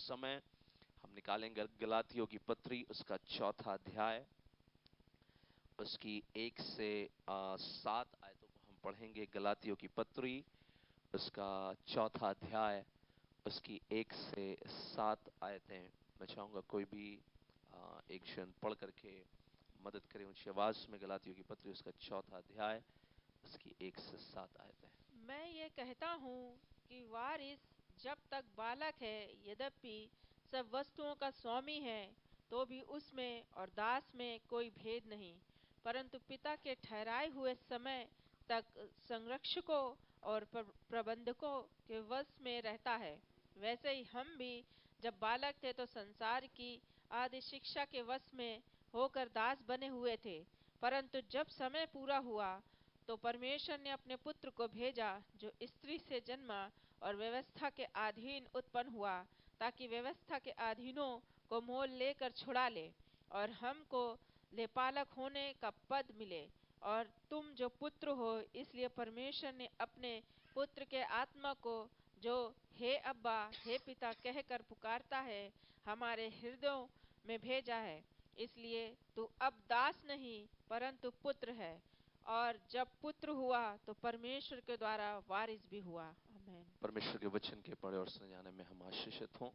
समय हम निकालेंगे गलातियों की पत्री, उसका 4था अध्याय, उसकी 1 से 7 आयतों को हम पढ़ेंगे। गलातियों की पत्री, उसका 4था अध्याय, उसकी 1 से 7 आयतें। मैं चाहूंगा कोई भी एक क्षण पढ़ करके मदद करें ऊंची आवाज में। गलातियों की पत्री, उसका 4था अध्याय, उसकी 1 से 7 आयतें। मैं ये कहता हूँ कि वारिस जब तक बालक है, यद्यपि सब वस्तुओं का स्वामी है, तो भी उसमें और दास में कोई भेद नहीं, परंतु पिता के ठहराए हुए समय तक संरक्षकों और प्रबंधकों के वश में रहता है। वैसे ही हम भी जब बालक थे तो संसार की आदि शिक्षा के वश में होकर दास बने हुए थे, परंतु जब समय पूरा हुआ तो परमेश्वर ने अपने पुत्र को भेजा, जो स्त्री से जन्मा और व्यवस्था के अधीन उत्पन्न हुआ, ताकि व्यवस्था के अधीनों को मोल लेकर छुड़ा ले और हमको लेपालक होने का पद मिले। और तुम जो पुत्र हो, इसलिए परमेश्वर ने अपने पुत्र के आत्मा को, जो हे अब्बा हे पिता कहकर पुकारता है, हमारे हृदयों में भेजा है। इसलिए तू अब दास नहीं परंतु पुत्र है, और जब पुत्र हुआ तो परमेश्वर के द्वारा वारिस भी हुआ। आमीन। परमेश्वर के वचन के पढ़े और सुने जाने में हम आशीषित हों।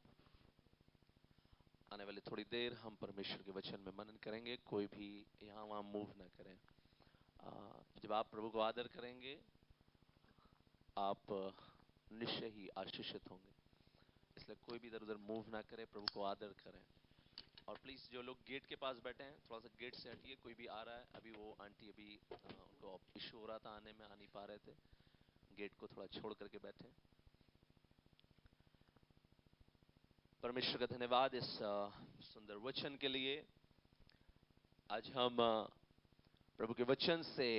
आने वाली थोड़ी देर हम परमेश्वर के वचन में मनन करेंगे। कोई भी यहाँ वहाँ मूव ना करें। जब आप प्रभु को आदर करेंगे, आप निश्चय ही आशीषित होंगे। इसलिए कोई भी इधर उधर मूव ना करे, प्रभु को आदर करें। और प्लीज जो लोग गेट के पास बैठे हैं, थोड़ा सा गेट से हटिए। कोई भी आ रहा है, अभी वो आंटी अभी उनको इशू हो रहा था, आने में आ नहीं पा रहे थे, गेट को थोड़ा छोड़ करके बैठे। परमेश्वर का धन्यवाद इस सुंदर वचन के लिए। आज हम प्रभु के वचन से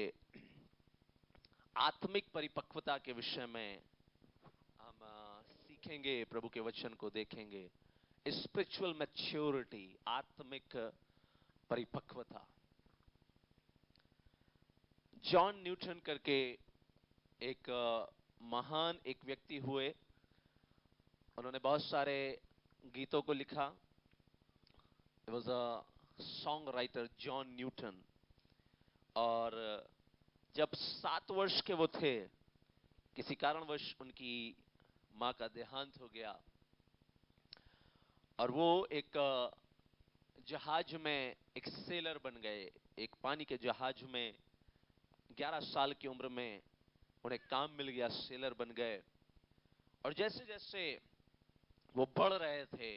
आत्मिक परिपक्वता के विषय में हम सीखेंगे, प्रभु के वचन को देखेंगे। स्पिरिचुअल मैच्योरिटी, आत्मिक परिपक्वता। जॉन न्यूटन करके एक महान एक व्यक्ति हुए। उन्होंने बहुत सारे गीतों को लिखा। It was a song writer John Newton. और जब 7 वर्ष के वो थे, किसी कारणवश उनकी मां का देहांत हो गया और वो एक जहाज में एक सेलर बन गए। एक पानी के जहाज में 11 साल की उम्र में उन्हें काम मिल गया, सेलर बन गए। और जैसे जैसे वो बढ़ रहे थे,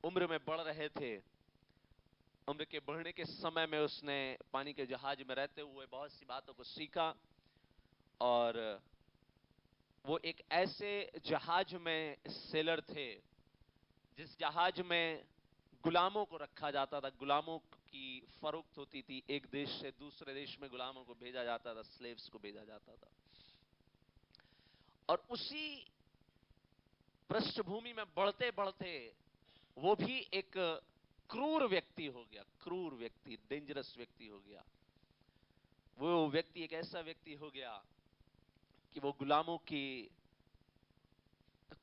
उम्र में बढ़ रहे थे, उम्र के बढ़ने के समय में उसने पानी के जहाज में रहते हुए बहुत सी बातों को सीखा। और वो एक ऐसे जहाज में सेलर थे जिस जहाज में गुलामों को रखा जाता था, गुलामों की फरोख्त होती थी। एक देश से दूसरे देश में गुलामों को भेजा जाता था, स्लेव्स को भेजा जाता था। और उसी पृष्ठभूमि में बढ़ते बढ़ते वो भी एक क्रूर व्यक्ति हो गया, क्रूर व्यक्ति, डेंजरस व्यक्ति हो गया। वो व्यक्ति एक ऐसा व्यक्ति हो गया कि वो गुलामों की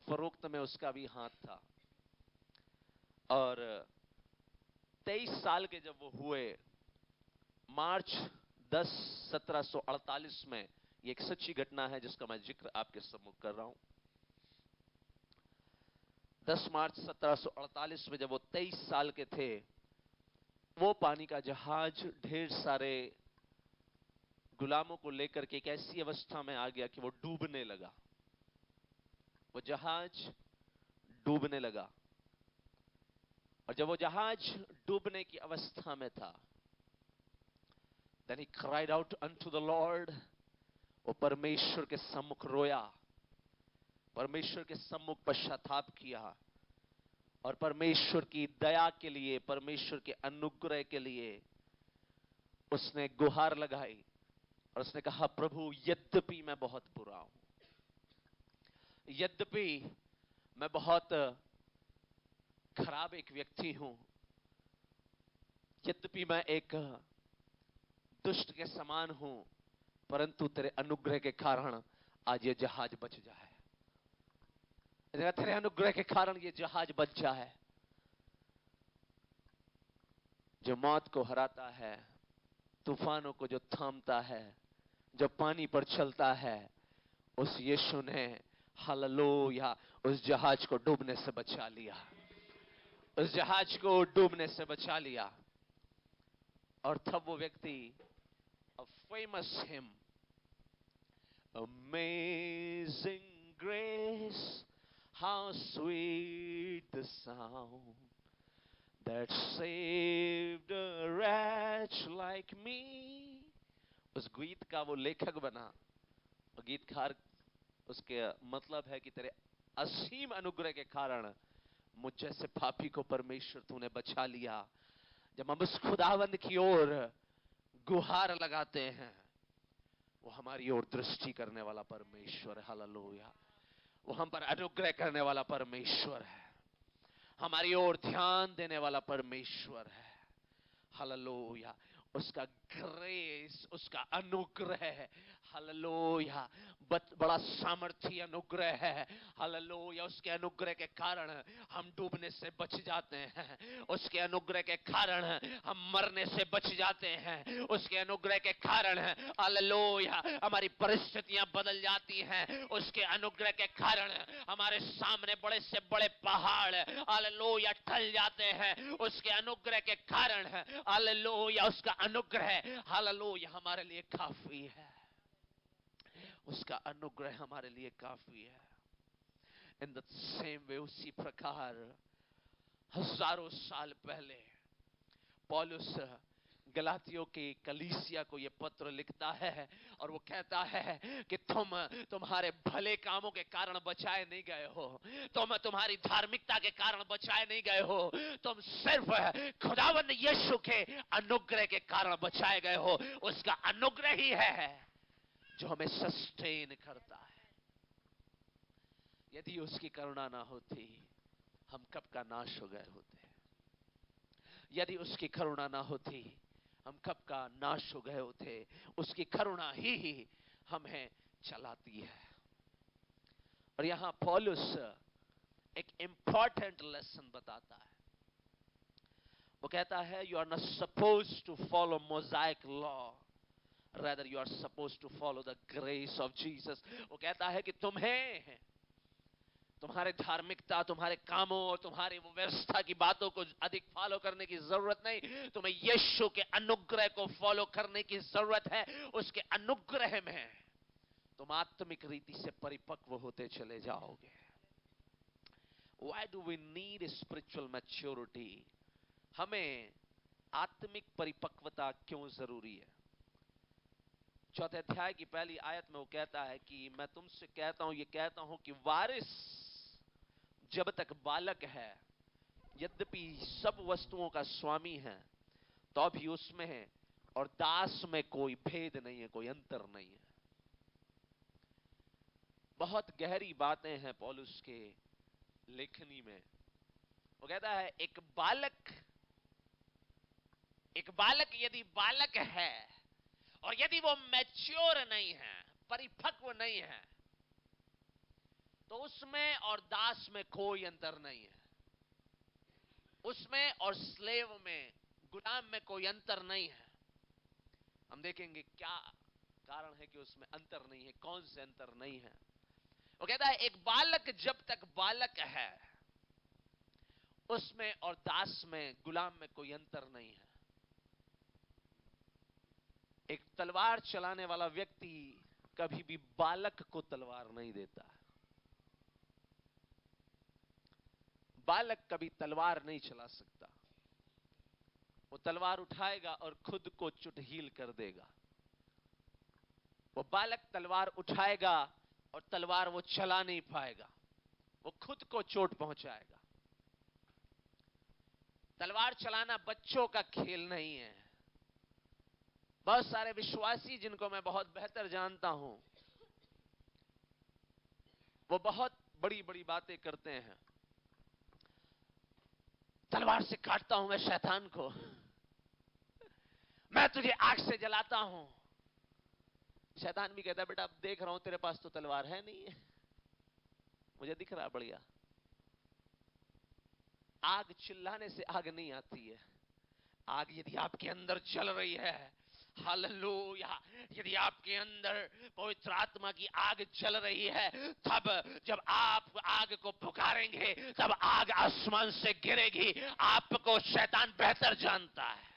फरोख्त में उसका भी हाथ था। और 23 साल के जब वो हुए, मार्च 10 1748 में, ये एक सच्ची घटना है जिसका मैं जिक्र आपके सम्मुख कर रहा हूं। 10 मार्च 1748 में जब वो 23 साल के थे, वो पानी का जहाज ढेर सारे गुलामों को लेकर के एक ऐसी अवस्था में आ गया कि वो डूबने लगा। वो जहाज डूबने लगा। और जब वो जहाज डूबने की अवस्था में था, then he cried out unto the Lord। वो परमेश्वर के सम्मुख रोया, परमेश्वर के सम्मुख पश्चाताप किया और परमेश्वर की दया के लिए, परमेश्वर के अनुग्रह के लिए उसने गुहार लगाई। और उसने कहा, प्रभु यद्यपि मैं बहुत बुरा हूं, यद्यपि मैं बहुत खराब एक व्यक्ति हूं, यद्यपि मैं एक दुष्ट के समान हूं, परंतु तेरे अनुग्रह के कारण आज ये जहाज बच जाए। तेरे अनुग्रह के कारण ये जहाज बचा है। जो मौत को हराता है, तूफानों को जो थामता है, जो पानी पर चलता है, उस यीशु ने हालेलुया उस जहाज को डूबने से बचा लिया। उस जहाज को डूबने से बचा लिया। और तब वो व्यक्ति, a famous hymn, Amazing Grace, how sweet the sound that saved a wretch like me. उस गीत का वो लेखक बना। और गीतकार, उसके मतलब है कि तेरे असीम अनुग्रह के कारण मुझ जैसे पापी को परमेश्वर तूने बचा लिया। जब हम उस खुदावंद की ओर गुहार लगाते हैं, वो हमारी ओर दृष्टि करने वाला परमेश्वर है। हालेलुया। वो हम पर अनुग्रह करने वाला परमेश्वर है, हमारी ओर ध्यान देने वाला परमेश्वर है। हालेलुया। उसका ग्रेस, उसका अनुग्रह है। हालेलुया। बड़ा सामर्थी अनुग्रह है। हालेलुया। उसके अनुग्रह के कारण हम डूबने से बच जाते हैं। उसके अनुग्रह के कारण हम मरने से बच जाते हैं। उसके अनुग्रह के कारण हालेलुया हमारी परिस्थितियां बदल जाती हैं। उसके अनुग्रह के कारण हमारे सामने बड़े से बड़े पहाड़ हालेलुया टल जाते हैं। उसके अनुग्रह के कारण हालेलुया उसका अनुग्रह हालेलुया हमारे लिए काफी है। उसका अनुग्रह हमारे लिए काफी है। इन द सेम वे, उसी प्रकार हजारों साल पहले पौलुस गलातियों की कलीसिया को यह पत्र लिखता है और वो कहता है कि तुम्हारे भले कामों के कारण बचाए नहीं गए हो, तुम्हारी धार्मिकता के कारण बचाए नहीं गए हो, तुम सिर्फ खुदावंद यीशु के अनुग्रह के कारण बचाए गए हो। उसका अनुग्रह ही है जो हमें सस्टेन करता है। यदि उसकी करुणा ना होती, हम कब का नाश हो गए होते। यदि उसकी करुणा ना होती, हम कब का नाश हो गए होते। उसकी करुणा ही हमें चलाती है। और यहां पौलुस एक इंपॉर्टेंट लेसन बताता है। वो कहता है, you are not supposed to follow Mosaic law, rather you are supposed to follow the grace of Jesus. वो कहता है कि तुम्हें तुम्हारे धार्मिकता, तुम्हारे कामों और तुम्हारी वो व्यवस्था की बातों को अधिक फॉलो करने की जरूरत नहीं। तुम्हें यीशु के अनुग्रह को फॉलो करने की जरूरत है। उसके अनुग्रह में तुम आत्मिक रीति से परिपक्व होते चले जाओगे। Why do we need spiritual maturity? हमें आत्मिक परिपक्वता क्यों जरूरी है? चौथे अध्याय की पहली आयत में वो कहता है कि मैं तुमसे कहता हूं, ये कहता हूं कि वारिस जब तक बालक है, यद्यपि सब वस्तुओं का स्वामी है, तो भी उसमें है और दास में कोई भेद नहीं है, कोई अंतर नहीं है। बहुत गहरी बातें हैं पौलुस के लेखनी में। वो कहता है एक बालक यदि बालक है और यदि वो मैच्योर नहीं है, परिपक्व नहीं है, तो उसमें और दास में कोई अंतर नहीं है। उसमें और स्लेव में, गुलाम में कोई अंतर नहीं है। हम देखेंगे क्या कारण है कि उसमें अंतर नहीं है, कौन से अंतर नहीं है। वो कहता है एक बालक जब तक बालक है, उसमें और दास में, गुलाम में कोई अंतर नहीं है। एक तलवार चलाने वाला व्यक्ति कभी भी बालक को तलवार नहीं देता। बालक कभी तलवार नहीं चला सकता। वो तलवार उठाएगा और खुद को चुटहील कर देगा। वो बालक तलवार उठाएगा और तलवार वो चला नहीं पाएगा, वो खुद को चोट पहुंचाएगा। तलवार चलाना बच्चों का खेल नहीं है। बहुत सारे विश्वासी जिनको मैं बहुत बेहतर जानता हूं, वो बहुत बड़ी बड़ी बातें करते हैं। तलवार से काटता हूं मैं शैतान को, मैं तुझे आग से जलाता हूं। शैतान भी कहता है बेटा अब देख रहा हूं तेरे पास तो तलवार है नहीं है। मुझे दिख रहा है बढ़िया। आग चिल्लाने से आग नहीं आती है। आग यदि आपके अंदर जल रही है, हालेलुया, यदि आपके अंदर पवित्र आत्मा की आग जल रही है, तब जब आप आग को पुकारेंगे तब आग आसमान से गिरेगी। आपको शैतान बेहतर जानता है,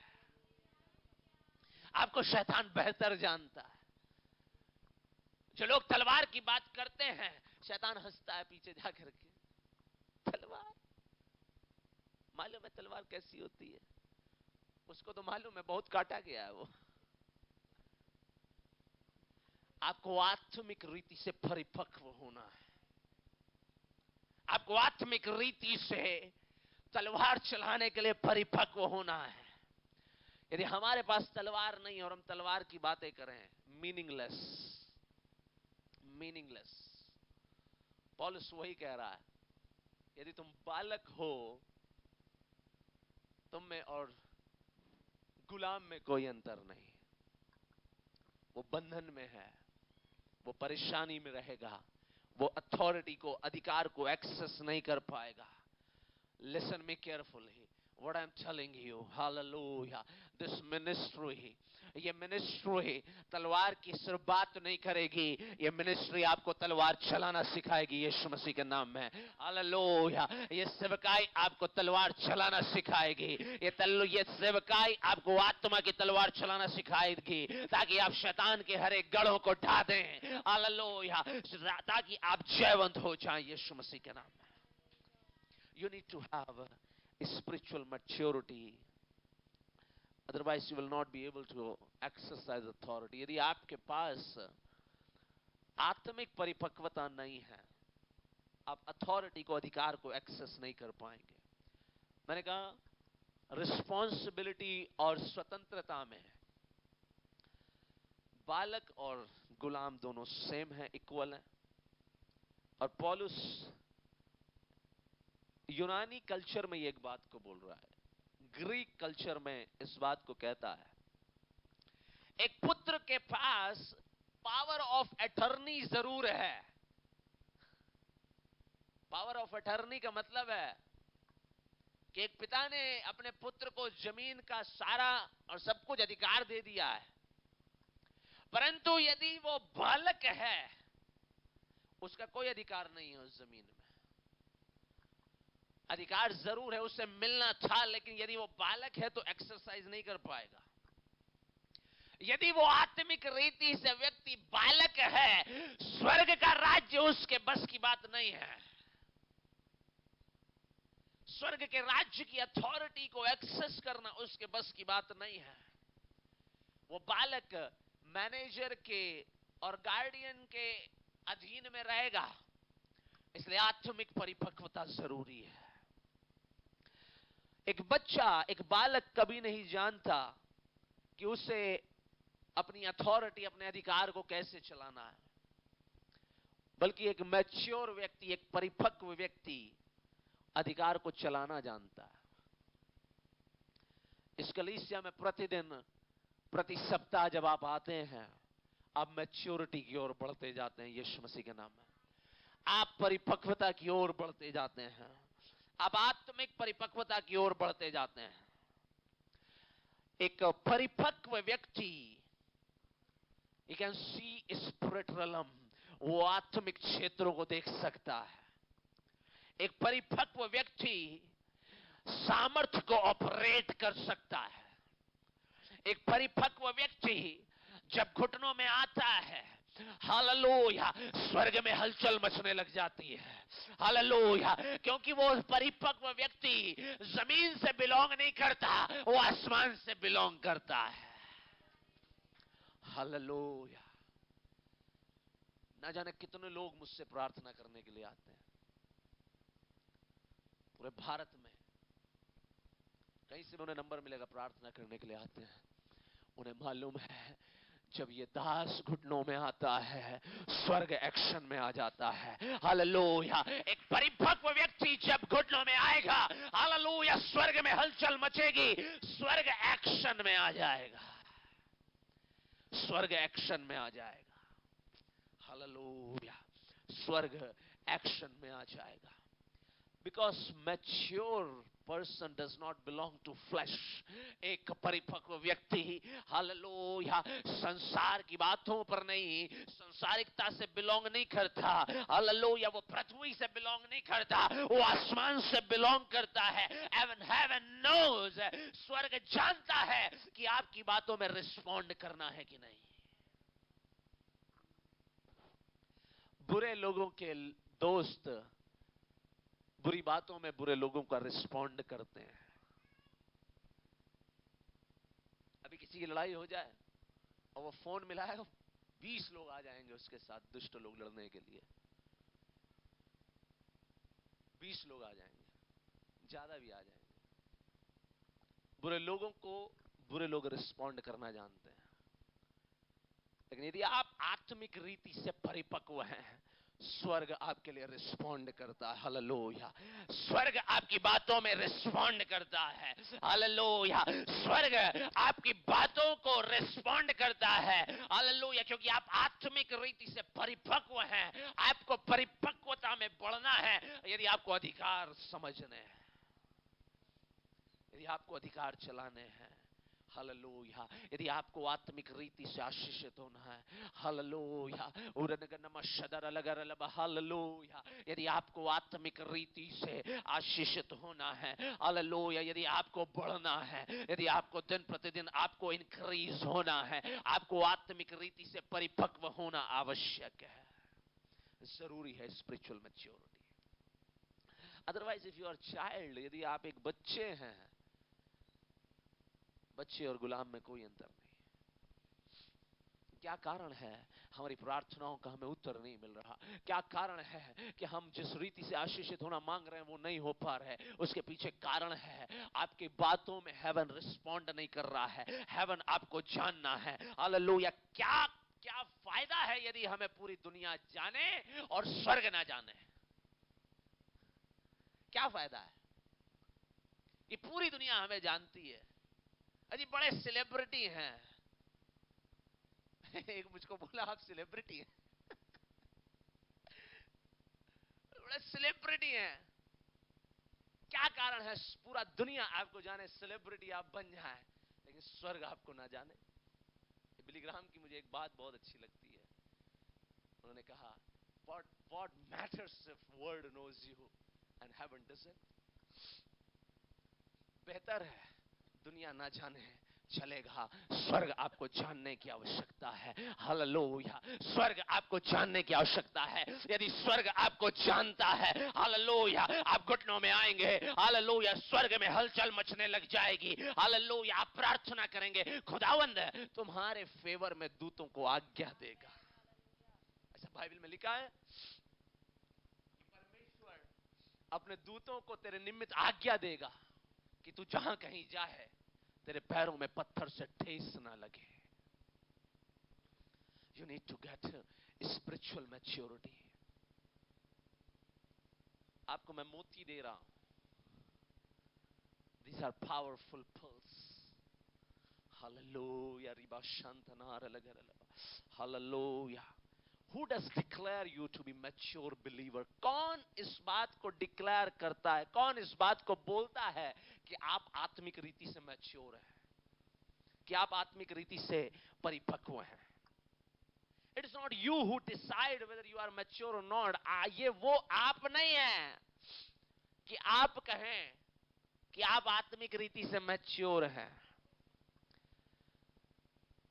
आपको शैतान बेहतर जानता है। जो लोग तलवार की बात करते हैं, शैतान हंसता है पीछे जाकर के। तलवार, मालूम है तलवार कैसी होती है? उसको तो मालूम है बहुत काटा गया है वो। आपको आत्मिक रीति से परिपक्व होना है। आपको आत्मिक रीति से तलवार चलाने के लिए परिपक्व होना है। यदि हमारे पास तलवार नहीं और हम तलवार की बातें करें, मीनिंगलेस, मीनिंगलेस। पौलुस वही कह रहा है, यदि तुम बालक हो, तुम में और गुलाम में कोई अंतर नहीं। वो बंधन में है, वो परेशानी में रहेगा, वो अथॉरिटी को, अधिकार को एक्सेस नहीं कर पाएगा। Listen me carefully what I'm telling you, hallelujah, this ministry, ये मिनिस्ट्री तलवार की सिर्फ बात नहीं करेगी, ये मिनिस्ट्री आपको तलवार चलाना सिखाएगी यीशु मसीह के नाम में। हालेलुया, ये सेवकाई आपको तलवार चलाना सिखाएगी। ये सेवकाई आपको आत्मा की तलवार चलाना सिखाएगी, ताकि आप शैतान के हर एक गढ़ों को ढा दें। हालेलुया, ताकि आप जयवंत हो जाएं यीशु मसीह के नाम में। You need to have a spiritual maturity, otherwise you will not be able to exercise authority. यदि आपके पास आत्मिक परिपक्वता नहीं है, आप अथॉरिटी को, अधिकार को एक्सेस नहीं कर पाएंगे। मैंने कहा रिस्पॉन्सिबिलिटी और स्वतंत्रता में बालक और गुलाम दोनों सेम है, इक्वल है। और पौलुस यूनानी कल्चर में ये एक बात को बोल रहा है, ग्रीक कल्चर में इस बात को कहता है, एक पुत्र के पास पावर ऑफ अटर्नी जरूर है। पावर ऑफ अटर्नी का मतलब है कि एक पिता ने अपने पुत्र को जमीन का सारा और सब कुछ अधिकार दे दिया है, परंतु यदि वो बालक है, उसका कोई अधिकार नहीं है उस जमीन में। अधिकार जरूर है, उसे मिलना था, लेकिन यदि वो बालक है तो एक्सरसाइज नहीं कर पाएगा। यदि वो आत्मिक रीति से व्यक्ति बालक है, स्वर्ग का राज्य उसके बस की बात नहीं है। स्वर्ग के राज्य की अथॉरिटी को एक्सेस करना उसके बस की बात नहीं है। वो बालक मैनेजर के और गार्डियन के अधीन में रहेगा, इसलिए आत्मिक परिपक्वता जरूरी है। एक बच्चा, एक बालक कभी नहीं जानता कि उसे अपनी अथॉरिटी, अपने अधिकार को कैसे चलाना है, बल्कि एक मैच्योर व्यक्ति, एक परिपक्व व्यक्ति अधिकार को चलाना जानता है। इस कलीसिया में प्रतिदिन, प्रति सप्ताह जब आप आते हैं, आप मैच्योरिटी की ओर बढ़ते जाते हैं यीशु मसीह के नाम में। आप परिपक्वता की ओर बढ़ते जाते हैं, आप आत्मिक परिपक्वता की ओर बढ़ते जाते हैं। एक परिपक्व व्यक्ति, यू कैन सी स्पिरिचुअल, वो आत्मिक क्षेत्रों को देख सकता है। एक परिपक्व व्यक्ति सामर्थ्य को ऑपरेट कर सकता है। एक परिपक्व व्यक्ति जब घुटनों में आता है, हालेलुया, स्वर्ग में हलचल मचने लग जाती है। हालेलुया, क्योंकि वो परिपक्व व्यक्ति जमीन से बिलोंग नहीं करता, वो आसमान से बिलोंग करता है। हालेलुया। ना जाने कितने लोग मुझसे प्रार्थना करने के लिए आते हैं पूरे भारत में। कहीं से भी उन्हें नंबर मिलेगा, प्रार्थना करने के लिए आते हैं। उन्हें मालूम है जब ये दास घुटनों में आता है, स्वर्ग एक्शन में आ जाता है। हालेलुया, एक परिपक्व व्यक्ति जब घुटनों में आएगा, हालेलुया, स्वर्ग में हलचल मचेगी, स्वर्ग एक्शन में आ जाएगा, स्वर्ग एक्शन में आ जाएगा। हालेलुया, स्वर्ग एक्शन में आ जाएगा। Because mature person does not belong to flesh. एक परिपक्व व्यक्ति हालेलुया संसार की बातों पर नहीं, सांसारिकता से बिलोंग नहीं करता। हालेलुया वो पृथ्वी से बिलोंग नहीं करता, वो आसमान से बिलोंग करता है। हेवन नोज, स्वर्ग जानता है कि आपकी बातों में रिस्पॉन्ड करना है कि नहीं। बुरे लोगों के दोस्त बुरी बातों में बुरे लोगों का रिस्पॉन्ड करते हैं। अभी किसी की लड़ाई हो जाए और वो फोन मिलाए, 20 लोग आ जाएंगे उसके साथ, दुष्ट लोग लड़ने के लिए 20 लोग आ जाएंगे, ज्यादा भी आ जाएंगे। बुरे लोगों को बुरे लोग रिस्पॉन्ड करना जानते हैं। लेकिन यदि आप आत्मिक रीति से परिपक्व हैं, स्वर्ग आपके लिए रिस्पॉन्ड करता है। हालेलुया स्वर्ग आपकी बातों में रिस्पॉन्ड करता है। हालेलुया स्वर्ग आपकी बातों को रिस्पॉन्ड करता है। हालेलुया क्योंकि आप आत्मिक रीति से परिपक्व हैं। आपको परिपक्वता में बढ़ना है। यदि आपको अधिकार समझने हैं, यदि आपको अधिकार चलाने हैं, हालेलुया यदि आपको आत्मिक रीति से आशीषित होना है, हालेलुया हालेलुया यदि आपको आत्मिक रीति से आशीषित होना है, हालेलुया यदि आपको बढ़ना है, यदि आपको दिन प्रतिदिन आपको इंक्रीज होना है, आपको आत्मिक रीति से परिपक्व होना आवश्यक है, जरूरी है spiritual maturity. Otherwise if you are child, यदि आप एक बच्चे हैं, बच्चे और गुलाम में कोई अंतर नहीं। क्या कारण है हमारी प्रार्थनाओं का हमें उत्तर नहीं मिल रहा? क्या कारण है कि हम जिस रीति से आशीषित होना मांग रहे हैं वो नहीं हो पा रहे? उसके पीछे कारण है आपकी बातों में हेवन रिस्पॉन्ड नहीं कर रहा है। हेवन आपको जानना है। हालेलुया क्या क्या फायदा है यदि हमें पूरी दुनिया जाने और स्वर्ग ना जाने? क्या फायदा है? ये पूरी दुनिया हमें जानती है, अजी बड़े सेलिब्रिटी हैं। एक मुझको बोला आप सेलिब्रिटी हैं। बड़े सेलिब्रिटी हैं। क्या कारण है पूरा दुनिया आपको जाने, सेलिब्रिटी आप बन जाए, लेकिन स्वर्ग आपको ना जाने? बिली ग्राहम की मुझे एक बात बहुत अच्छी लगती है। उन्होंने कहा what matters if world knows you and heaven doesn't? बेहतर है दुनिया ना जाने चलेगा, स्वर्ग आपको जानने की आवश्यकता है। हालेलुया स्वर्ग आपको जानने की आवश्यकता है। यदि स्वर्ग आपको जानता है, हालेलुया आप घुटनों में आएंगे, हालेलुया स्वर्ग में हलचल मचने लग जाएगी। हालेलुया आप प्रार्थना करेंगे, खुदावंद तुम्हारे फेवर में दूतों को आज्ञा देगा। ऐसा बाइबल में लिखा है, परमेश्वर अपने दूतों को तेरे निमित्त आज्ञा देगा कि तू जहां कहीं जाए तेरे पैरों में पत्थर से ठेस ना लगे। You need to get spiritual maturity. आपको मैं मोती दे रहा हूं। These are powerful pearls. Hallelujah. Riba शांतनार लगरलबा। Hallelujah. Who does declare you to be mature believer? कौन इस बात को डिक्लेयर करता है, कौन इस बात को बोलता है कि आप आत्मिक रीति से मैच्योर हैं, कि आप आत्मिक रीति से परिपक्व हैं? It is not you who decide whether you are mature or not. ये वो आप नहीं है कि आप कहें कि आप आत्मिक रीति से मैच्योर हैं।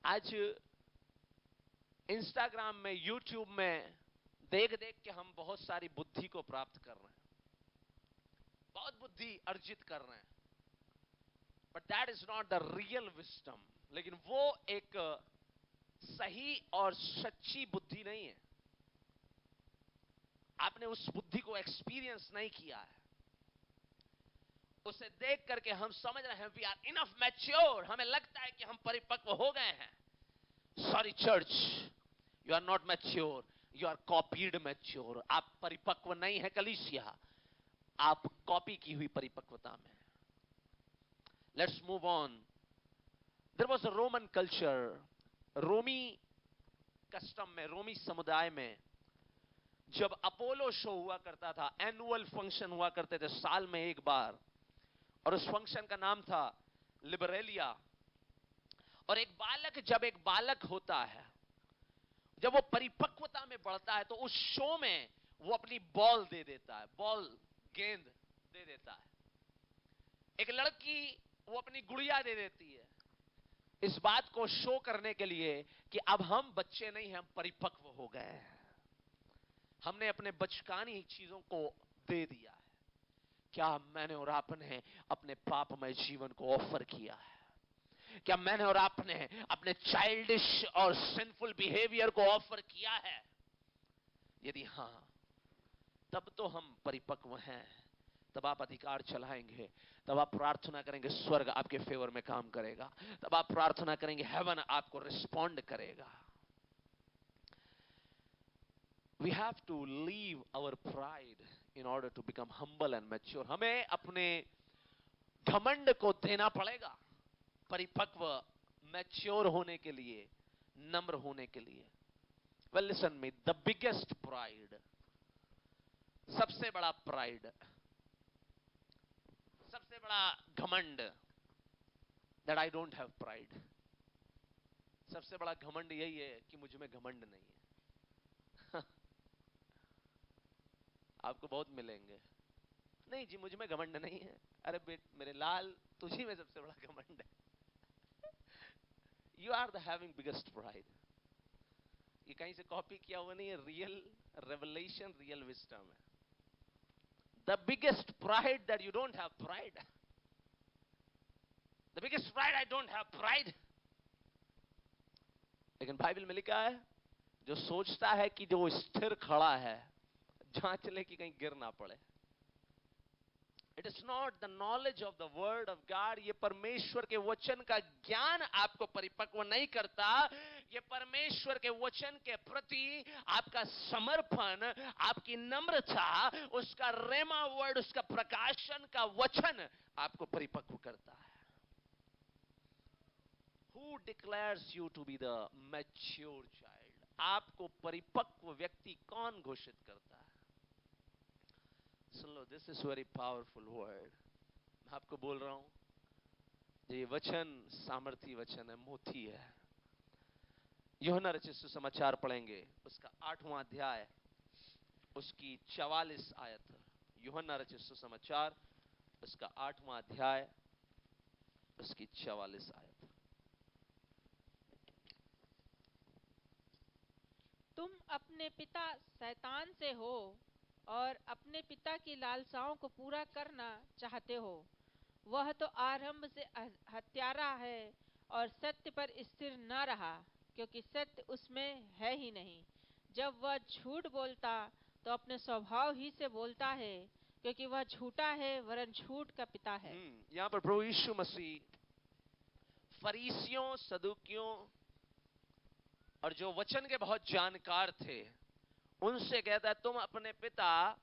आज इंस्टाग्राम में, यूट्यूब में देख देख के हम बहुत सारी बुद्धि को प्राप्त कर रहे हैं, बहुत बुद्धि अर्जित कर रहे हैं, but that is not the real wisdom. लेकिन वो एक सही और सच्ची बुद्धि नहीं है। आपने उस बुद्धि को एक्सपीरियंस नहीं किया है। उसे देख करके हम समझ रहे हैं वी आर इनफ मैच्योर, हमें लगता है कि हम परिपक्व हो गए हैं। Sorry church, you are not mature, you are copied mature. आप परिपक्व नहीं है कलीसिया, आप कॉपी की हुई परिपक्वता में। Let's move on. There was a Roman culture, रोमी कस्टम में, रोमी समुदाय में जब अपोलो शो हुआ करता था, एनुअल फंक्शन हुआ करते थे साल में एक बार, और उस फंक्शन का नाम था लिबरेलिया। और जब एक बालक होता है, जब वो परिपक्वता में बढ़ता है, तो उस शो में वो अपनी बॉल दे देता है, बॉल गेंद दे देता है। एक लड़की वो अपनी गुड़िया दे देती है, इस बात को शो करने के लिए कि अब हम बच्चे नहीं हैं, हम परिपक्व हो गए हैं, हमने अपने बचकानी चीजों को दे दिया है। क्या मैंने और आपने अपने पापमय जीवन को ऑफर किया है? क्या मैंने और आपने अपने चाइल्डिश और सिंफुल बिहेवियर को ऑफर किया है? यदि हां, तब तो हम परिपक्व हैं। तब आप अधिकार चलाएंगे, तब आप प्रार्थना करेंगे, स्वर्ग आपके फेवर में काम करेगा। तब आप प्रार्थना करेंगे, हेवन आपको रिस्पॉन्ड करेगा। We have to leave our pride in order to become humble and mature. हमें अपने घमंड को देना पड़ेगा परिपक्व, मैच्योर होने के लिए, नम्र होने के लिए। Well, listen me, the biggest pride, सबसे बड़ा प्राइड, सबसे बड़ा घमंड, that I don't have pride, सबसे बड़ा घमंड यही है कि मुझ में घमंड नहीं है। आपको बहुत मिलेंगे, नहीं जी मुझ में घमंड नहीं है। अरे मेरे लाल, तुझी में सबसे बड़ा घमंड है। You are the having biggest pride. ये कहीं से कॉपी किया हुआ नहीं है, रियल रेवलेशन, रियल विजडम है। The biggest pride that you don't have pride. The biggest pride I don't have pride. लेकिन बाइबल में लिखा है, जो सोचता है कि जो स्थिर खड़ा है, जांच ले कि कहीं गिर ना पड़े। It is not the knowledge of the word of God. ये परमेश्वर के वचन का ज्ञान आपको परिपक्व नहीं करता। ये परमेश्वर के वचन के प्रति आपका समर्पण, आपकी नम्रता, उसका रेमा वर्ड, उसका प्रकाशन का वचन आपको परिपक्व करता है। Who declares you to be the mature child? आपको परिपक्व व्यक्ति कौन घोषित करता है? सुन लो, this is very powerful word. मैं आपको बोल रहा हूं, ये वचन सामर्थी वचन है, मोती है। यूहन्ना रचित सुसमाचार पढ़ेंगे, उसका 8वां अध्याय, उसकी 44 आयत। यूहन्ना रचित सुसमाचार, उसका 8वां अध्याय, उसकी 44 आयत। तुम अपने पिता शैतान से हो और अपने पिता की लालसाओं को पूरा करना चाहते हो। वह तो आरंभ से हत्यारा है और सत्य पर स्थिर न रहा, क्योंकि सत्य उसमें है ही नहीं। जब वह झूठ बोलता तो अपने स्वभाव ही से बोलता है, क्योंकि वह झूठा है, वरन झूठ का पिता है। यहाँ पर प्रभु यीशु मसीह फरीसियों, सदूकियों और जो वचन के बहुत जानकार थे, उनसे कहता है, तुम अपने पिता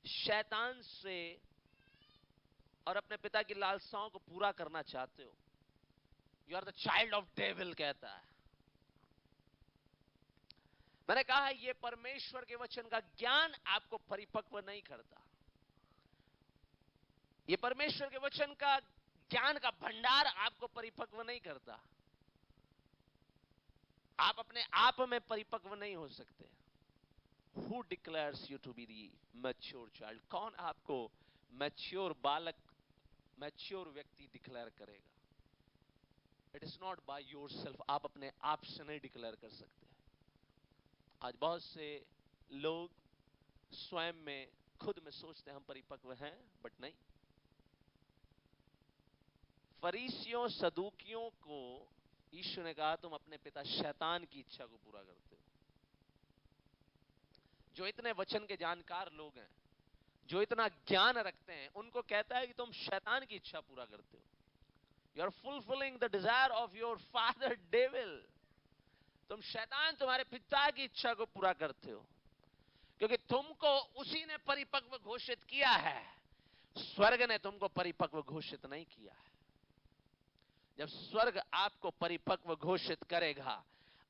शैतान से और अपने पिता की लालसाओं को पूरा करना चाहते हो। You are the child of devil, कहता है। मैंने कहा है, यह परमेश्वर के वचन का ज्ञान आपको परिपक्व नहीं करता। यह परमेश्वर के वचन का ज्ञान का भंडार आपको परिपक्व नहीं करता। आप अपने आप में परिपक्व नहीं हो सकते। Who declares you to be the mature child? कौन आपको मैच्योर बालक, मैच्योर व्यक्ति डिक्लेयर करेगा? It is not by yourself. आप अपने आप से नहीं डिक्लेयर कर सकते। आज बहुत से लोग स्वयं में, खुद में सोचते हैं हम परिपक्व हैं, बट नहीं। फरीसियों, सदूकियों को यीशु ने कहा, तुम अपने पिता शैतान की इच्छा को पूरा करते हो। जो इतने वचन के जानकार लोग हैं, जो इतना ज्ञान रखते हैं, उनको कहता है कि तुम शैतान की इच्छा पूरा करते हो। You are fulfilling the desire of your father devil. तुम शैतान, तुम्हारे पिता की इच्छा को पूरा करते हो, क्योंकि तुमको उसी ने परिपक्व घोषित किया है। स्वर्ग ने तुमको परिपक्व घोषित नहीं किया है। जब स्वर्ग आपको परिपक्व घोषित करेगा,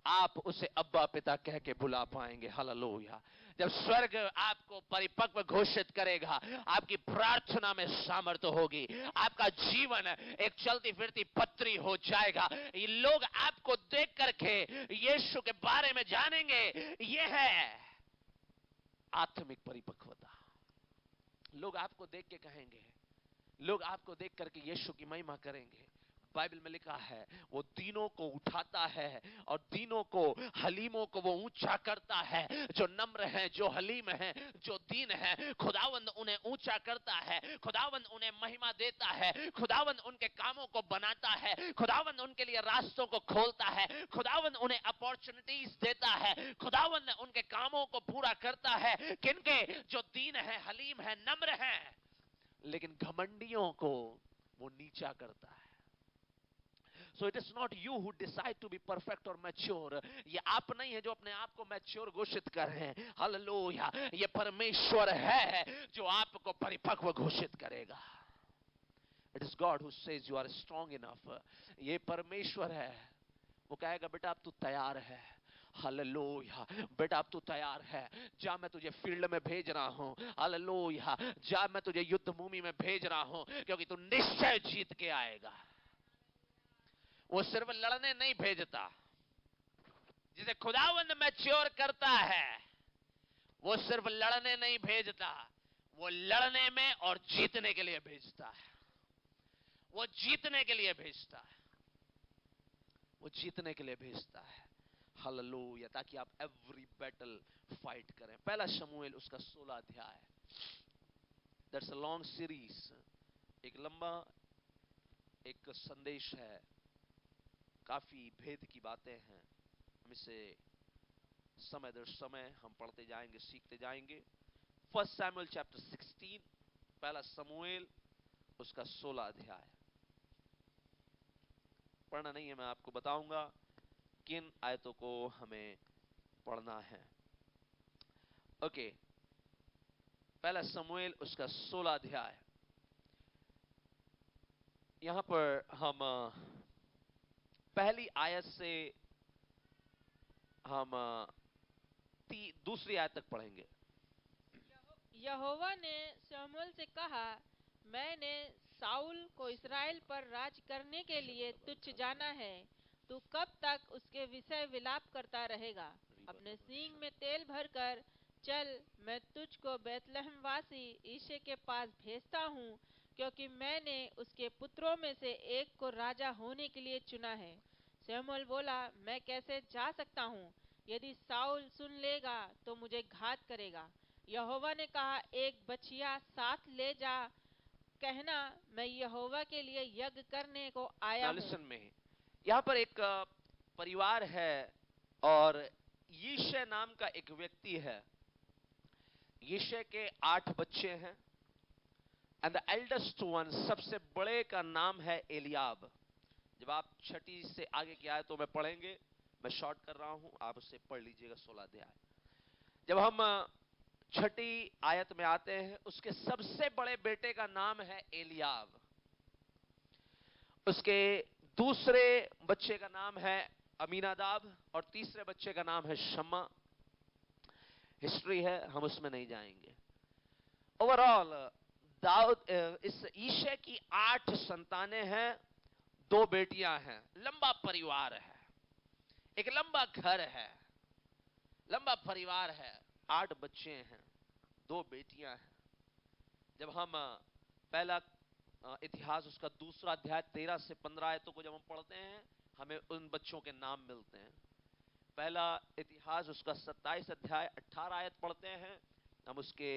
आप उसे अब्बा पिता कह के बुला पाएंगे। हालेलुया। जब स्वर्ग आपको परिपक्व घोषित करेगा, आपकी प्रार्थना में सामर्थ्य होगी, आपका जीवन एक चलती फिरती पत्री हो जाएगा। ये लोग आपको देख करके यीशु के बारे में जानेंगे। यह है आत्मिक परिपक्वता। लोग आपको देख के कहेंगे, लोग आपको देख करके यीशु की महिमा करेंगे। बाइबल में लिखा है वो दीनों को उठाता है और दीनों को, हलीमों को वो ऊंचा करता है। जो नम्र है, जो हलीम है, जो दीन है, खुदावंद उन्हें ऊंचा करता है। खुदावंद उन्हें महिमा देता है। खुदावंद उनके कामों को बनाता है। खुदावंद उनके लिए रास्तों को खोलता है। खुदावंद उन्हें अपॉर्चुनिटीज देता है। खुदावंद उनके कामों को पूरा करता है। किनके? जो दीन है, हलीम है, नम्र है। लेकिन घमंडियों को वो नीचा करता है। So it is not you who decide to be perfect or mature. ये आप नहीं है जो अपने आप को मैच्योर घोषित कर रहे हैं। हालेलुया। ये परमेश्वर है जो आपको परिपक्व घोषित करेगा। It is God who says you are strong enough. ये परमेश्वर है, वो कहेगा बेटा अब तू तैयार है। हालेलुया। बेटा अब तू तैयार है, जा मैं तुझे फील्ड में भेज रहा हूं। हालेलुया। जा मैं तुझे युद्ध भूमि में भेज रहा हूं, क्योंकि तू निश्चय जीत के आएगा। वो सिर्फ लड़ने नहीं भेजता। जिसे खुदावंद मैच्योर करता है, वो सिर्फ लड़ने नहीं भेजता, वो लड़ने में और जीतने के लिए भेजता है। वो जीतने के लिए भेजता है। वो जीतने के लिए भेजता है। हालेलुया। ताकि आप एवरी बैटल फाइट करें। पहला शमूएल उसका 16 अध्याय। That's a long series. एक लंबा एक संदेश है, काफी भेद की बातें हैं। हम इसे समय दर समय हम पढ़ते जाएंगे, सीखते जाएंगे। 1 सैमुएल चैप्टर 16, पहला शमूएल उसका 16 अध्याय। पढ़ना नहीं है, मैं आपको बताऊंगा किन आयतों को हमें पढ़ना है। ओके, पहला शमूएल उसका 16 अध्याय। यहां पर हम पहली आयत से हम दूसरी आयत तक पढ़ेंगे। यहोवा ने शमूएल से कहा, मैंने साउल को इस्राएल पर राज करने के लिए तुच्छ जाना है। तू कब तक उसके विषय विलाप करता रहेगा? अपने सींग में तेल भरकर चल, मैं तुझको बैतलहम वासी ईशे के पास भेजता हूँ, क्योंकि मैंने उसके पुत्रों में से एक को राजा होने के लिए चुना है। शमूएल बोला, मैं कैसे जा सकता हूँ? यदि साउल सुन लेगा तो मुझे घात करेगा। यहोवा ने कहा, एक बछिया साथ ले जा, कहना मैं यहोवा के लिए यज्ञ करने को आया हूँ। में यहाँ पर एक परिवार है और यीशे नाम का एक व्यक्ति है। यीशे के 8 बच्चे हैं एंड द एल्डेस्ट वन, सबसे बड़े का नाम है एलियाब। जब आप 6 से आगे की आयतों में पढ़ेंगे, मैं शॉर्ट कर रहा हूं, आप उसे पढ़ लीजिएगा 16 अध्याय। जब हम 6 आयत में आते हैं, उसके सबसे बड़े बेटे का नाम है एलियाब। उसके दूसरे बच्चे का नाम है अमीनादाब और तीसरे बच्चे का नाम है शम्मा। हिस्ट्री है, हम उसमें नहीं जाएंगे। ओवरऑल दाऊद, इस ईशे की 8 संतानें हैं, 2 बेटियां हैं। लंबा परिवार है, एक लंबा घर है, लंबा परिवार है। 8 बच्चे हैं, 2 बेटियां हैं। जब हम पहला इतिहास उसका दूसरा अध्याय 13 से 15 आयतों को जब हम पढ़ते हैं, हमें उन बच्चों के नाम मिलते हैं। पहला इतिहास उसका 27 अध्याय 18 आयत पढ़ते हैं, हम उसके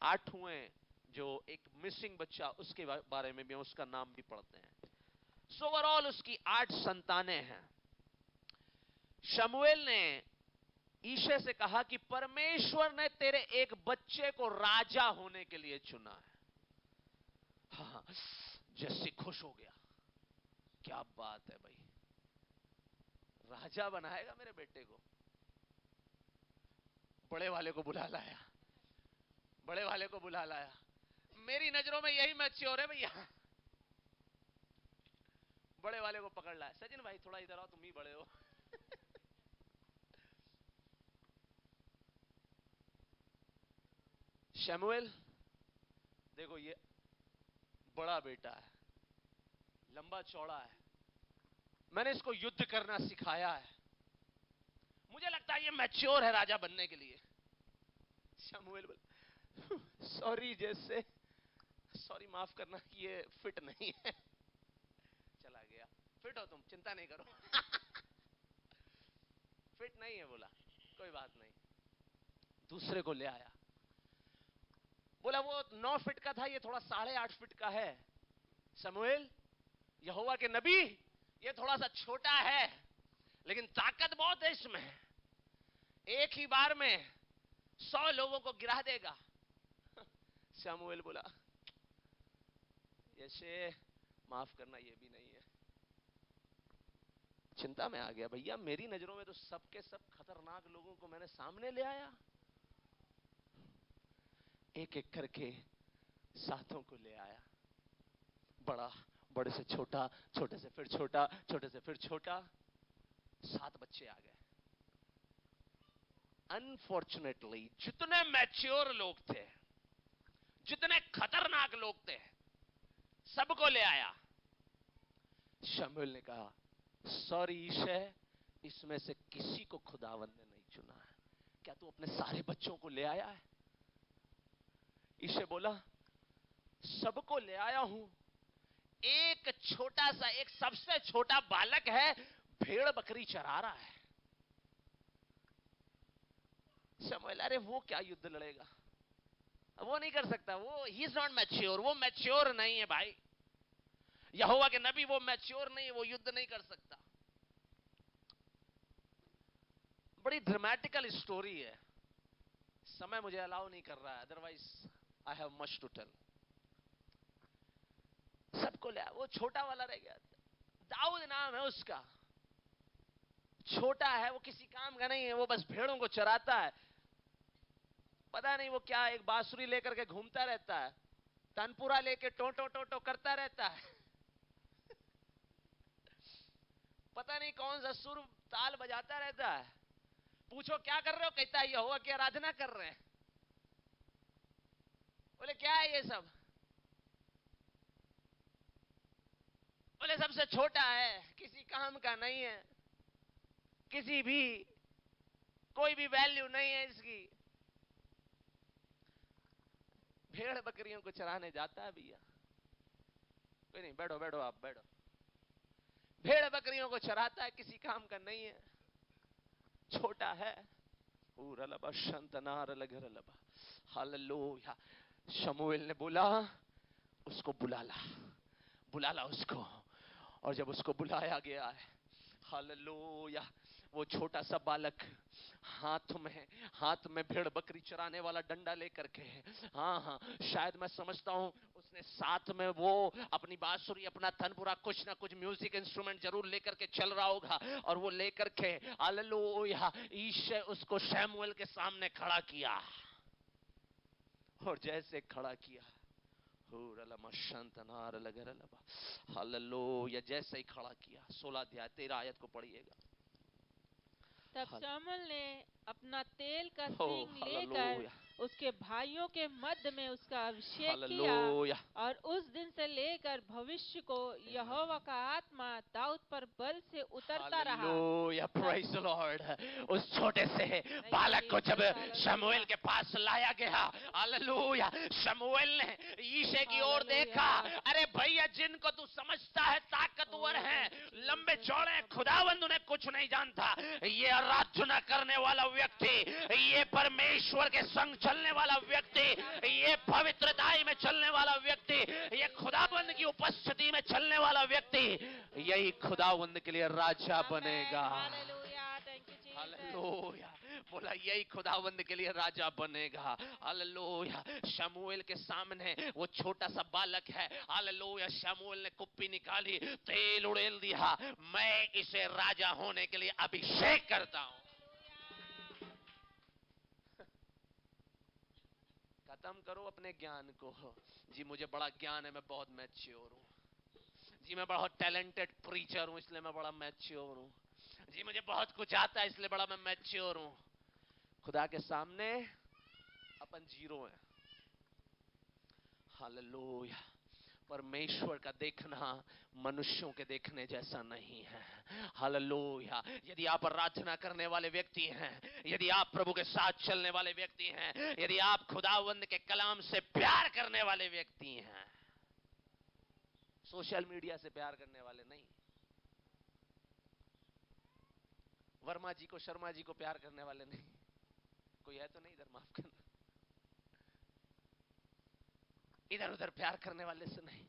8वें जो एक मिसिंग बच्चा, उसके बारे में भी हम उसका नाम भी पढ़ते हैं। सो ओवरऑल उसकी 8 संतानें हैं। शमूएल ने ईशे से कहा कि परमेश्वर ने तेरे एक बच्चे को राजा होने के लिए चुना है। हाँ, जैसे खुश हो गया, क्या बात है भाई, राजा बनाएगा मेरे बेटे को। बड़े वाले को बुला लाया, बड़े वाले को बुला लाया। मेरी नजरों में यही मैच्योर है भैया। बड़े वाले को पकड़ लाया, सचिन भाई थोड़ा इधर आओ, तुम ही बड़े हो। शमूएल, देखो ये बड़ा बेटा है, लंबा चौड़ा है, मैंने इसको युद्ध करना सिखाया है, मुझे लगता है ये मैच्योर है राजा बनने के लिए। शमूएल बोल, सॉरी जैसे, सॉरी माफ करना, ये फिट नहीं है। चला गया। फिट हो तुम, चिंता नहीं करो। फिट नहीं है बोला, कोई बात नहीं। दूसरे को ले आया, बोला वो 9 फीट का था, ये थोड़ा 8.5 फीट का है। शमूएल, यहोवा के नबी, ये थोड़ा सा छोटा है लेकिन ताकत बहुत है इसमें, एक ही बार में 100 लोगों को गिरा देगा। शमूएल बोला, ऐसे माफ करना, ये भी नहीं है। चिंता में आ गया, भैया मेरी नजरों में तो सबके सब खतरनाक लोगों को मैंने सामने ले आया। एक एक करके 7 को ले आया, बड़ा, बड़े से छोटा, छोटे से फिर छोटा, छोटे से फिर छोटा, 7 बच्चे आ गए। अनफॉर्चुनेटली जितने मैच्योर लोग थे, जितने खतरनाक लोग थे, सबको ले आया। शमूएल ने कहा, सॉरी ईशे, इसमें से किसी को खुदावंद ने नहीं चुना है, क्या तू अपने सारे बच्चों को ले आया है? ईशे बोला, सबको ले आया हूं, एक छोटा सा, एक सबसे छोटा बालक है, भेड़ बकरी चरा रहा है। शमूएल, अरे वो क्या युद्ध लड़ेगा, वो नहीं कर सकता, वो ही इज नॉट मैच्योर, वो मैच्योर नहीं है भाई, यहोवा के नबी वो मैच्योर नहीं है, वो युद्ध नहीं कर सकता। बड़ी ड्रामेटिकल स्टोरी है, समय मुझे अलाउ नहीं कर रहा है, otherwise I have much to tell. सबको ले, वो छोटा वाला रह गया, दाऊद नाम है उसका, छोटा है, वो किसी काम का नहीं है, वो बस भेड़ों को चराता है। पता नहीं वो क्या, एक बांसुरी लेकर के घूमता रहता है, तनपुरा लेके टोटो टोटो करता रहता है। पता नहीं कौन सा सुर ताल बजाता रहता है। पूछो क्या कर रहे हो, कहता है यहोवा की आराधना कर रहे हैं। बोले क्या है ये सब? बोले सबसे छोटा है, किसी काम का नहीं है, किसी भी, कोई भी वैल्यू नहीं है इसकी। भेड़ बकरियों को चराने जाता है भैया, कोई नहीं, बैठो बैठो, आप बैठो। भेड़ बकरियों को चराता है, किसी काम का नहीं है, छोटा है। हालेलुया। शमूएल ने बोला, उसको बुला ला, बुला ला उसको। और जब उसको बुलाया गया है, हालेलुया, वो छोटा सा बालक हाथ में भेड़ बकरी चराने वाला डंडा लेकर के, हाँ, शायद मैं समझता हूं उसने साथ में वो अपनी बांसुरी, अपना तनपुरा, कुछ ना कुछ म्यूजिक इंस्ट्रूमेंट जरूर लेकर के चल रहा होगा। और वो लेकर के हालेलुया ईशे उसको शमूएल के सामने खड़ा किया। और जैसे खड़ा किया, हालेलुया, जैसे ही खड़ा किया, 16 अध्याय 13 आयत को पढ़िएगा। तब शमूएल ने अपना तेल का सिंग लेकर उसके भाइयों के मध्य में उसका अभिषेक किया, और उस दिन से लेकर भविष्य को यहोवा का आत्मा दाऊद पर बल से उतरता रहा। Praise the Lord. उस छोटे से बालक को जब शमूएल के पास लाया गया, हालेलुया, शमूएल ने ईशे की ओर देखा, अरे भैया जिनको तू समझता है ताकतवर है, लंबे चौड़े, खुदावंद उन्हें कुछ नहीं जानता, ये आराधना करने वाला व्यक्ति, ये परमेश्वर के संग चलने वाला व्यक्ति, ये पवित्रताई में चलने वाला व्यक्ति, ये खुदावंद की उपस्थिति में चलने वाला व्यक्ति, यही खुदावंद के लिए राजा बनेगा। हालेलुया, बोला यही खुदावंद के लिए राजा बनेगा। हालेलुया, शमूएल के सामने वो छोटा सा बालक है, हालेलुया, शमूएल ने कुप्पी निकाली, तेल उड़ेल दिया, मैं इसे राजा होने के लिए अभिषेक करता हूं। खत्म करो अपने ज्ञान को। जी मुझे बड़ा ज्ञान है, मैं बहुत मैच्योर हूं। जी मैं बड़ा टैलेंटेड प्रीचर हूं, इसलिए मैं बड़ा मैच्योर हूं। जी मुझे बहुत कुछ आता है, इसलिए बड़ा मैं मैच्योर हूं। खुदा के सामने अपन जीरो हैं। हालेलुया। परमेश्वर का देखना मनुष्यों के देखने जैसा नहीं है। हालेलुया। यदि आप आराधना करने वाले व्यक्ति हैं, यदि आप प्रभु के साथ चलने वाले व्यक्ति हैं, यदि आप खुदावंद के कलाम से प्यार करने वाले व्यक्ति हैं, सोशल मीडिया से प्यार करने वाले नहीं, वर्मा जी को शर्मा जी को प्यार करने वाले नहीं, कोई है तो नहीं इधर, माफ करना, इधर उधर प्यार करने वाले से नहीं,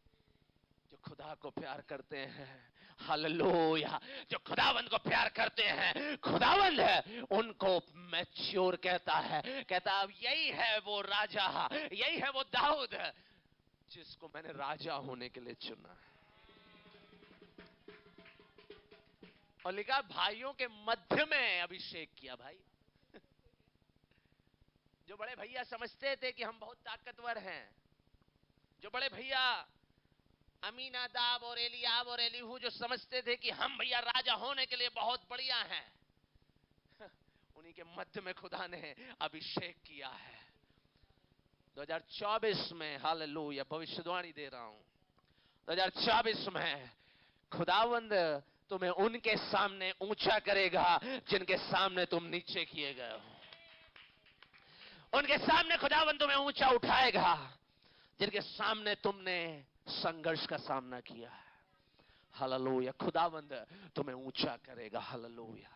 जो खुदा को प्यार करते हैं। हालेलुया। जो खुदावंद को प्यार करते हैं, खुदावंद है उनको मैच्योर कहता है, कहता अब यही है वो राजा, यही है वो दाऊद जिसको मैंने राजा होने के लिए चुना। और लिखा भाइयों के मध्य में अभिषेक किया। भाई जो बड़े भैया समझते थे कि हम बहुत ताकतवर हैं, जो बड़े भैया अमीनादाब और एलियाब और एलीहू जो समझते थे कि हम भैया राजा होने के लिए बहुत बढ़िया हैं, उन्हीं के मध्य में खुदा ने अभिषेक किया है। 2024 में हालेलुया भविष्यवाणी दे रहा हूं, 2024 में खुदावंद तुम्हें उनके सामने ऊंचा करेगा जिनके सामने तुम नीचे किए गए हो। उनके सामने खुदावंद तुम्हें ऊंचा उठाएगा जिनके सामने तुमने संघर्ष का सामना किया है। हालेलुया। खुदावंद तुम्हें ऊंचा करेगा। हालेलुया।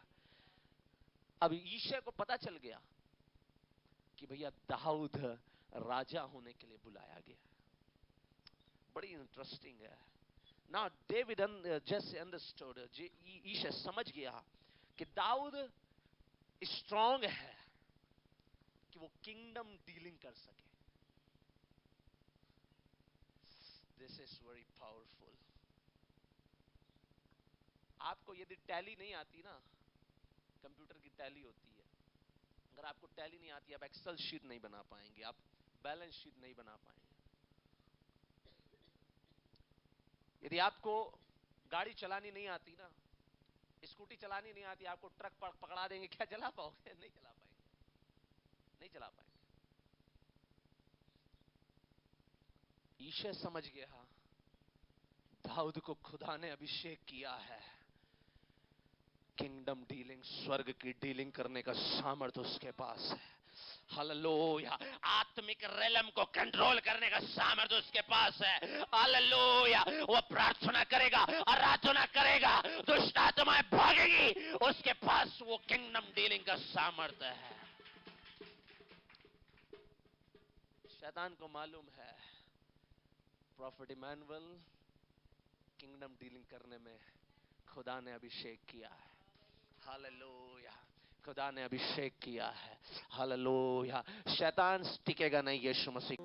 अब यीशे को पता चल गया कि भैया दाऊद राजा होने के लिए बुलाया गया। बड़ी इंटरेस्टिंग है ना। डेविड जैसे अंडरस्टूड, यीशे समझ गया कि दाऊद स्ट्रांग है कि वो किंगडम डीलिंग कर सके। This is very powerful. आपको यदि टैली नहीं आती ना, कंप्यूटर की टैली होती है, अगर आपको टैली नहीं आती, आप एक्सेल शीट नहीं बना पाएंगे, आप बैलेंस शीट नहीं बना पाएंगे। यदि आपको गाड़ी चलानी नहीं आती ना, स्कूटी चलानी नहीं आती, आपको ट्रक पकड़ा देंगे, क्या चला पाओगे? नहीं चला पाएंगे, नहीं चला पाएंगे। यीशे समझ गया दाऊद को खुदा ने अभिषेक किया है, किंगडम डीलिंग, स्वर्ग की डीलिंग करने का सामर्थ्य उसके पास है। हालेलुया। आत्मिक रेलम को कंट्रोल करने का सामर्थ्य उसके पास है। हालेलुया। वो प्रार्थना करेगा, आराधना करेगा, दुष्ट आत्माएं भागेगी, उसके पास वो किंगडम डीलिंग का सामर्थ्य है। शैतान को मालूम है प्रॉफिट इमैनुअल किंगडम डीलिंग करने में खुदा ने अभिषेक किया है। हालेलुया। खुदा ने अभिषेक किया है। हालेलुया। शैतान टिकेगा नहीं यीशु मसीह।